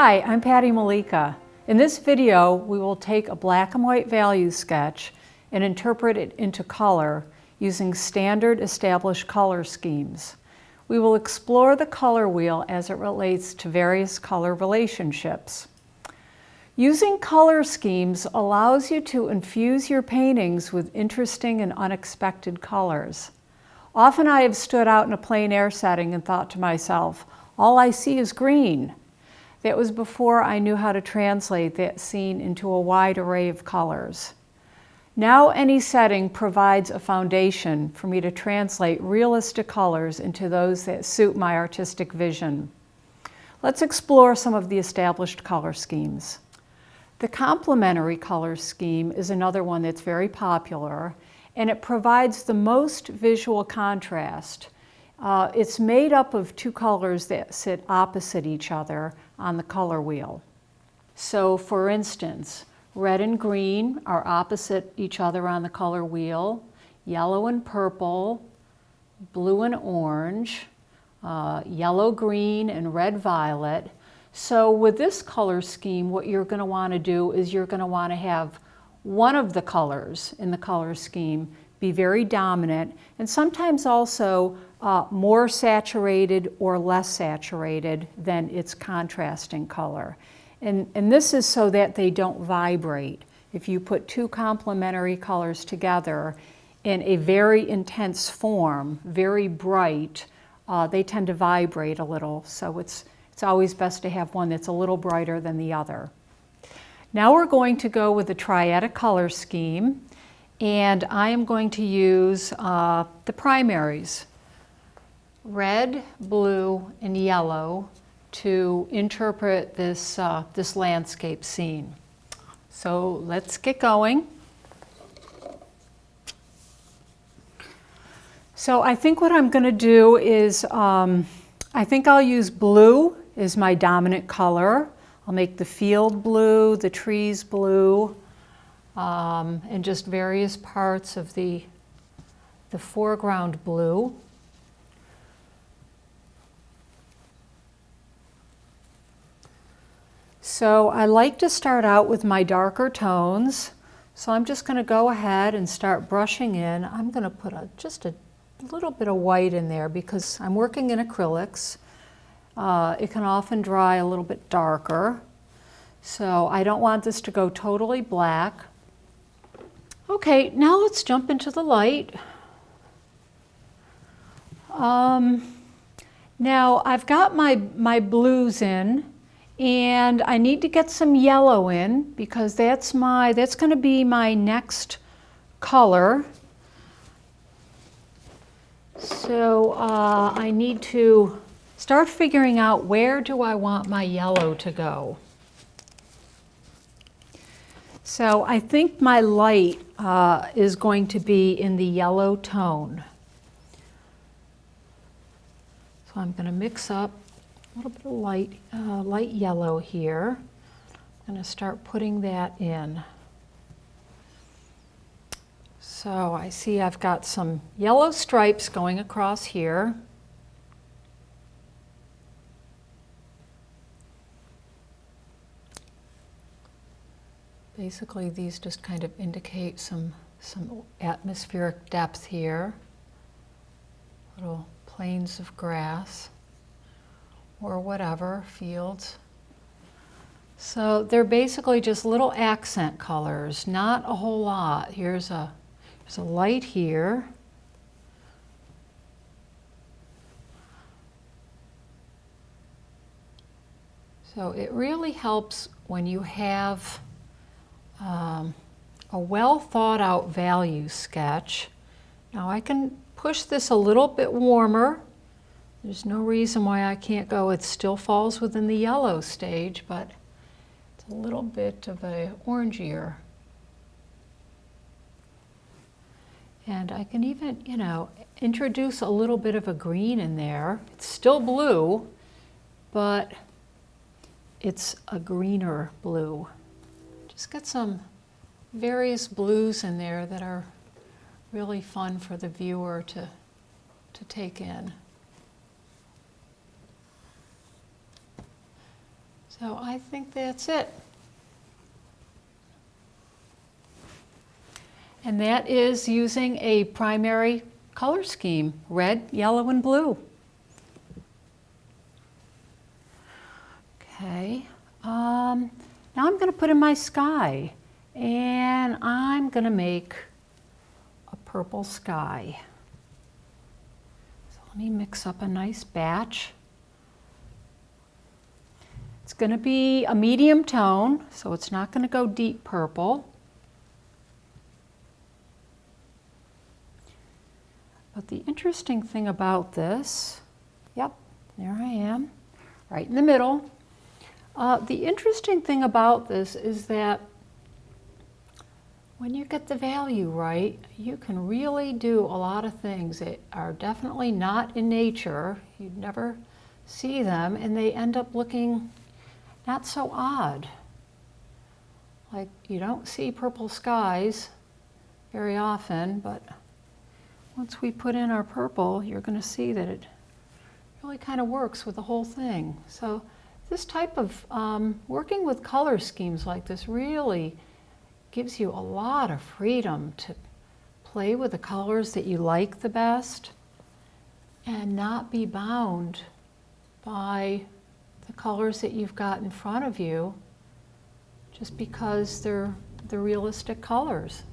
Hi, I'm Patti Mollica. In this video, we will take a black and white value sketch and interpret it into color using standard established color schemes. We will explore the color wheel as it relates to various color relationships. Using color schemes allows you to infuse your paintings with interesting and unexpected colors. Often I have stood out in a plein air setting and thought to myself, all I see is green. That was before I knew how to translate that scene into a wide array of colors. Now any setting provides a foundation for me to translate realistic colors into those that suit my artistic vision. Let's explore some of the established color schemes. The complementary color scheme is another one that's very popular, and it provides the most visual contrast. It's made up of two colors that sit opposite each other on the color wheel. So for instance, red and green are opposite each other on the color wheel, yellow and purple, blue and orange, yellow, green, and red, violet. So with this color scheme, what you're going to want to do is you're going to want to have one of the colors in the color scheme be very dominant, and sometimes also more saturated or less saturated than its contrasting color. And this is so that they don't vibrate. If you put two complementary colors together in a very intense form, very bright, they tend to vibrate a little. So it's always best to have one that's a little brighter than the other. Now we're going to go with the Triadic color scheme, and I am going to use the primaries, red, blue, and yellow, to interpret this, this landscape scene. So let's get going. So I think what I'm going to do is, I think I'll use blue as my dominant color. I'll make the field blue, the trees blue, and just various parts of the foreground blue. So I like to start out with my darker tones. So I'm just going to go ahead and start brushing in. I'm going to put just a little bit of white in there because I'm working in acrylics. It can often dry a little bit darker. So I don't want this to go totally black. Okay, now let's jump into the light. Now I've got my blues in, and I need to get some yellow in because that's going to be my next color. So I need to start figuring out where do I want my yellow to go. So I think my light is going to be in the yellow tone. So I'm going to mix up a little bit of light yellow here. I'm going to start putting that in. So I see I've got some yellow stripes going across here. Basically, these just kind of indicate some atmospheric depth here. Little plains of grass or whatever, fields. So they're basically just little accent colors, not a whole lot. There's a light here. So it really helps when you have a well thought out value sketch. Now I can push this a little bit warmer. There's no reason why I can't go. It still falls within the yellow stage, but it's a little bit of a orangier. And I can even, introduce a little bit of a green in there. It's still blue, but it's a greener blue. Just get some various blues in there that are really fun for the viewer to take in. So I think that's it. And that is using a primary color scheme, red, yellow, and blue. Okay, now I'm going to put in my sky, and I'm going to make a purple sky. So let me mix up a nice batch. It's going to be a medium tone, so it's not going to go deep purple. But the interesting thing about this, yep, there I am, right in the middle. The interesting thing about this is that when you get the value right, you can really do a lot of things that are definitely not in nature. You'd never see them, and they end up looking not so odd. Like, you don't see purple skies very often, but once we put in our purple, you're going to see that it really kind of works with the whole thing. So this type of working with color schemes like this really gives you a lot of freedom to play with the colors that you like the best and not be bound by the colors that you've got in front of you just because they're the realistic colors.